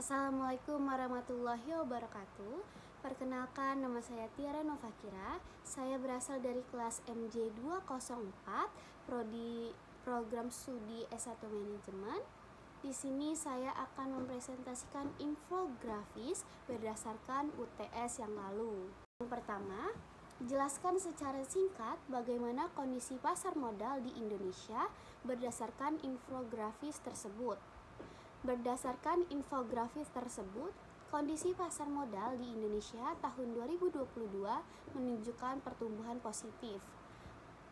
Assalamualaikum warahmatullahi wabarakatuh. Perkenalkan, nama saya Tiara Novakira. Saya berasal dari kelas MJ204, Prodi Program Studi S1 Manajemen. Di sini saya akan mempresentasikan infografis berdasarkan UTS yang lalu. Yang pertama, jelaskan secara singkat bagaimana kondisi pasar modal di Indonesia berdasarkan infografis tersebut. Berdasarkan infografis tersebut, kondisi pasar modal di Indonesia tahun 2022 menunjukkan pertumbuhan positif.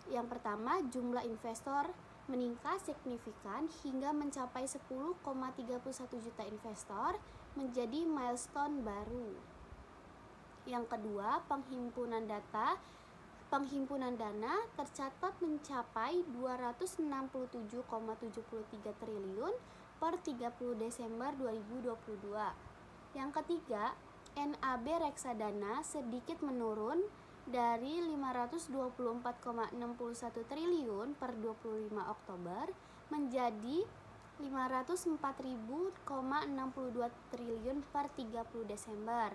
Yang pertama, jumlah investor meningkat signifikan hingga mencapai 10,31 juta investor, menjadi milestone baru. Yang kedua, penghimpunan dana tercatat mencapai 267,73 triliun per 30 Desember 2022. Yang ketiga, NAB reksadana sedikit menurun dari 524,61 triliun per 25 Oktober menjadi 504.000,62 triliun per 30 Desember.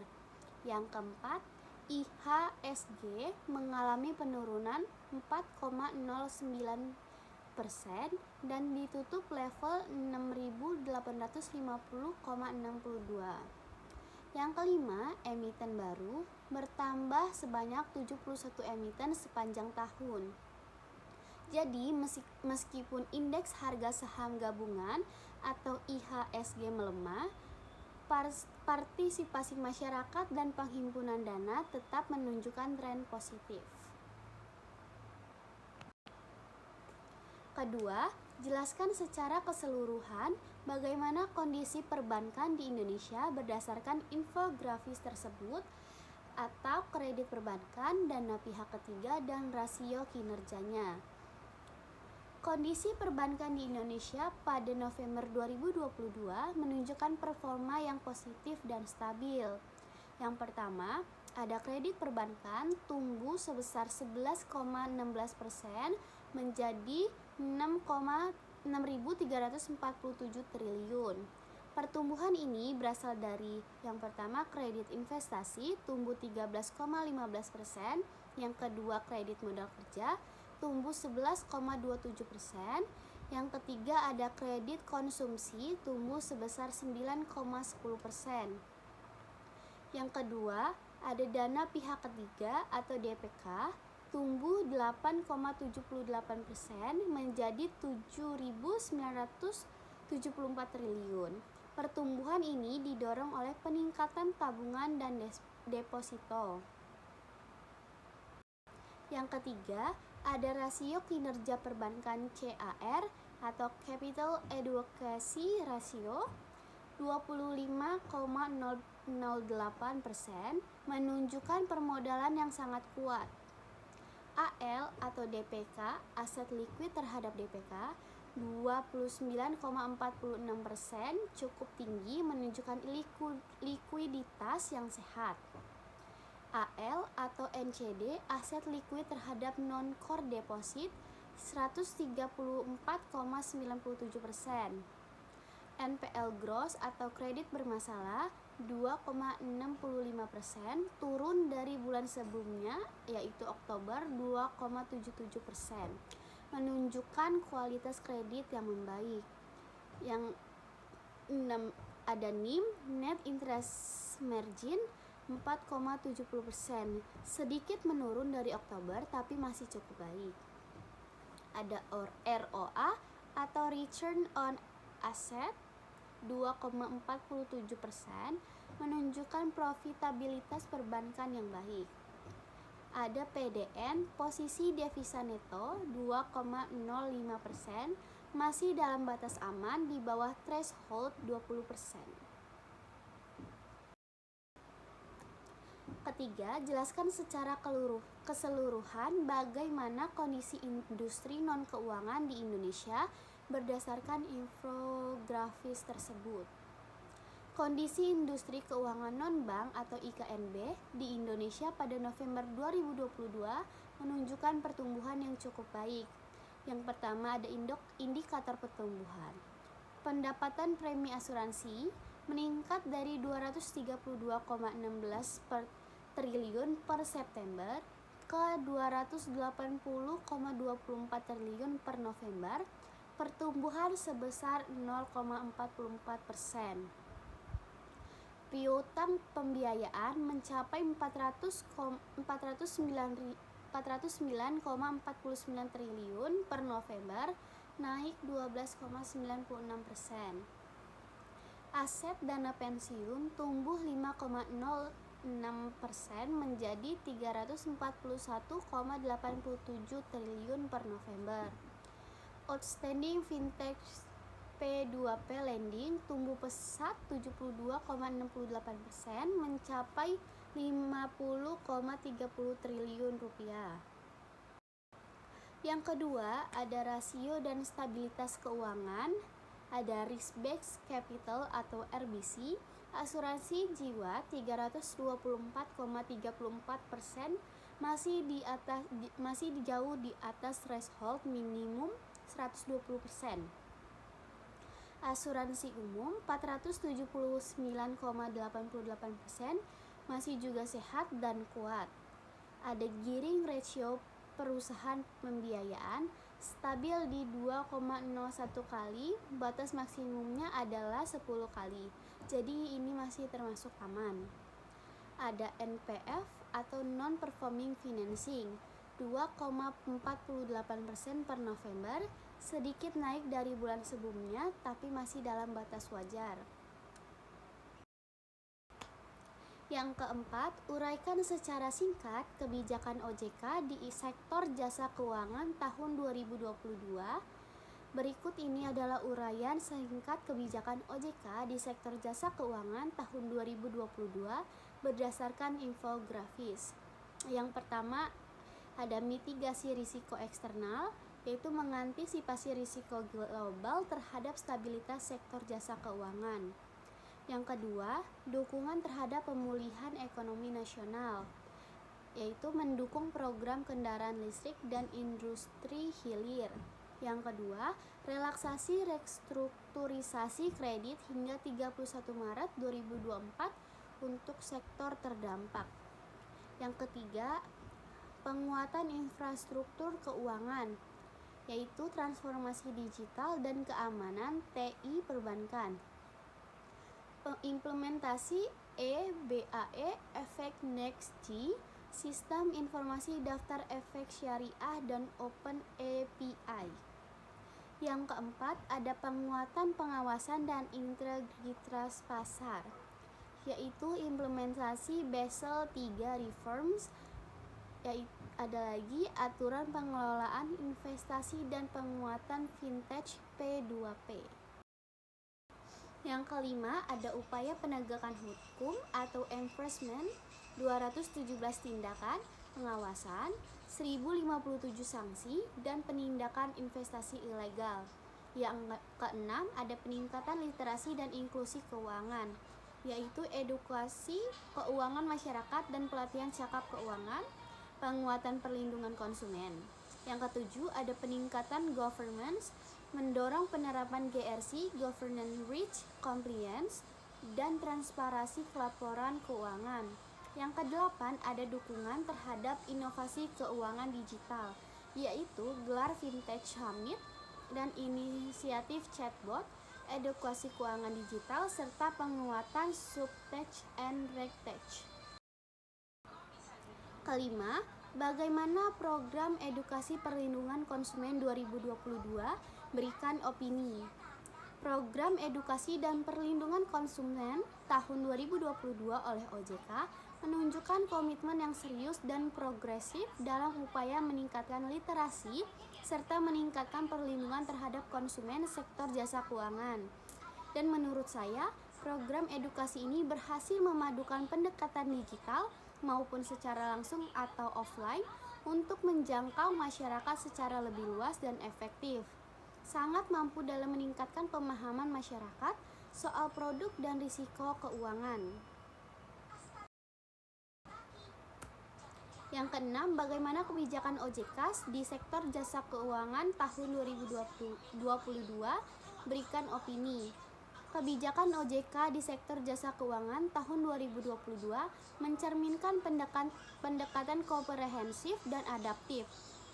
Yang keempat, IHSG mengalami penurunan 4,09% dan ditutup level 6.850,62. Yang kelima, emiten baru bertambah sebanyak 71 emiten sepanjang tahun. Jadi, meskipun indeks harga saham gabungan atau IHSG melemah, partisipasi masyarakat dan penghimpunan dana tetap menunjukkan tren positif. Kedua, jelaskan secara keseluruhan bagaimana kondisi perbankan di Indonesia berdasarkan infografis tersebut atau kredit perbankan, dana pihak ketiga, dan rasio kinerjanya. Kondisi perbankan di Indonesia pada November 2022 menunjukkan performa yang positif dan stabil. Yang pertama, ada kredit perbankan tumbuh sebesar 11,16% menjadi 6.347 triliun. Pertumbuhan ini berasal dari yang pertama, kredit investasi tumbuh 13,15%, yang kedua, kredit modal kerja tumbuh 11,27%, yang ketiga ada kredit konsumsi tumbuh sebesar 9,10%. Yang kedua, ada dana pihak ketiga atau DPK tumbuh 8,78% menjadi 7.974 triliun. Pertumbuhan ini didorong oleh peningkatan tabungan dan deposito. Yang ketiga, ada rasio kinerja perbankan CAR atau Capital Adequacy Ratio 25,008%, menunjukkan permodalan yang sangat kuat. AL atau DPK, aset likuid terhadap DPK, 29,46%, cukup tinggi, menunjukkan likuiditas yang sehat. AL atau NCD, aset likuid terhadap non-core deposit, 134,97%. NPL gross atau kredit bermasalah 2,65%, turun dari bulan sebelumnya yaitu Oktober 2,77%, menunjukkan kualitas kredit yang membaik. Yang 6, ada NIM, Net Interest Margin 4,70%, sedikit menurun dari Oktober tapi masih cukup baik. Ada ROA atau Return on Asset 2,47%, menunjukkan profitabilitas perbankan yang baik. Ada PDN, posisi devisa neto 2,05%, masih dalam batas aman di bawah threshold 20%. Ketiga, jelaskan secara keseluruhan bagaimana kondisi industri non-keuangan di Indonesia berdasarkan infografis tersebut. Kondisi industri keuangan non-bank atau IKNB di Indonesia pada November 2022 menunjukkan pertumbuhan yang cukup baik. Yang pertama, ada indikator pertumbuhan. Pendapatan premi asuransi meningkat dari 232,16 triliun per September ke 280,24 triliun per November, pertumbuhan sebesar 0,44%. Piutang pembiayaan mencapai 409,49 triliun per November, naik 12,96%. Aset dana pensiun tumbuh 5,06% menjadi 341,87 triliun per November. Outstanding vintage P2P lending tumbuh pesat 72,68% mencapai 50,30 triliun rupiah. Yang kedua, ada rasio dan stabilitas keuangan, ada risk-based capital atau RBC, asuransi jiwa 324,34% masih jauh di atas threshold minimum 120%. Asuransi umum 479,88% masih juga sehat dan kuat. Ada gearing ratio perusahaan pembiayaan stabil di 2,01 kali, batas maksimumnya adalah 10 kali. Jadi ini masih termasuk aman. Ada NPF atau non-performing financing 2,48% per November, sedikit naik dari bulan sebelumnya tapi masih dalam batas wajar. Yang keempat, uraikan secara singkat kebijakan OJK di sektor jasa keuangan tahun 2022. Berikut ini adalah uraian singkat kebijakan OJK di sektor jasa keuangan tahun 2022 berdasarkan infografis. Yang pertama, ada mitigasi risiko eksternal, yaitu mengantisipasi risiko global terhadap stabilitas sektor jasa keuangan. Yang kedua, dukungan terhadap pemulihan ekonomi nasional, yaitu mendukung program kendaraan listrik dan industri hilir. Yang kedua, relaksasi restrukturisasi kredit hingga 31 Maret 2024 untuk sektor terdampak. Yang ketiga, penguatan infrastruktur keuangan, yaitu transformasi digital dan keamanan TI perbankan. Implementasi EBAE Efek Next G, Sistem Informasi Daftar Efek Syariah dan Open API. Yang keempat, ada penguatan pengawasan dan integritas pasar, yaitu implementasi Basel III reforms. Ada lagi aturan pengelolaan investasi dan penguatan vintage P2P. Yang kelima, ada upaya penegakan hukum atau enforcement, 217 tindakan, pengawasan, 1057 sanksi, dan penindakan investasi ilegal. Yang keenam, ada peningkatan literasi dan inklusi keuangan, yaitu edukasi keuangan masyarakat dan pelatihan cakap keuangan, penguatan perlindungan konsumen. Yang ketujuh, ada peningkatan governance, mendorong penerapan GRC, Governance Rich Compliance, dan transparansi pelaporan keuangan. Yang kedelapan, ada dukungan terhadap inovasi keuangan digital, yaitu gelar Vintage Summit dan inisiatif chatbot, edukasi keuangan digital, serta penguatan Subtech and RegTech. Kelima, bagaimana program edukasi perlindungan konsumen 2022? Berikan opini. Program edukasi dan perlindungan konsumen tahun 2022 oleh OJK menunjukkan komitmen yang serius dan progresif dalam upaya meningkatkan literasi serta meningkatkan perlindungan terhadap konsumen sektor jasa keuangan. Dan menurut saya, program edukasi ini berhasil memadukan pendekatan digital maupun secara langsung atau offline untuk menjangkau masyarakat secara lebih luas dan efektif. Sangat mampu dalam meningkatkan pemahaman masyarakat soal produk dan risiko keuangan. Yang keenam, bagaimana kebijakan OJK di sektor jasa keuangan tahun 2022? Berikan opini. Kebijakan OJK di sektor jasa keuangan tahun 2022 mencerminkan pendekatan komprehensif dan adaptif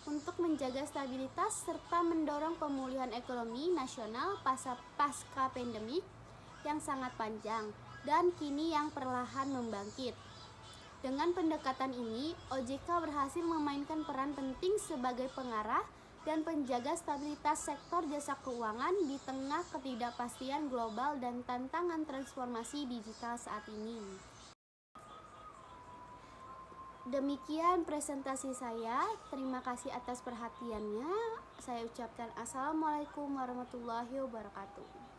untuk menjaga stabilitas serta mendorong pemulihan ekonomi nasional pasca pandemi yang sangat panjang dan kini yang perlahan membangkit. Dengan pendekatan ini, OJK berhasil memainkan peran penting sebagai pengarah dan penjaga stabilitas sektor jasa keuangan di tengah ketidakpastian global dan tantangan transformasi digital saat ini. Demikian presentasi saya. Terima kasih atas perhatiannya. Saya ucapkan assalamualaikum warahmatullahi wabarakatuh.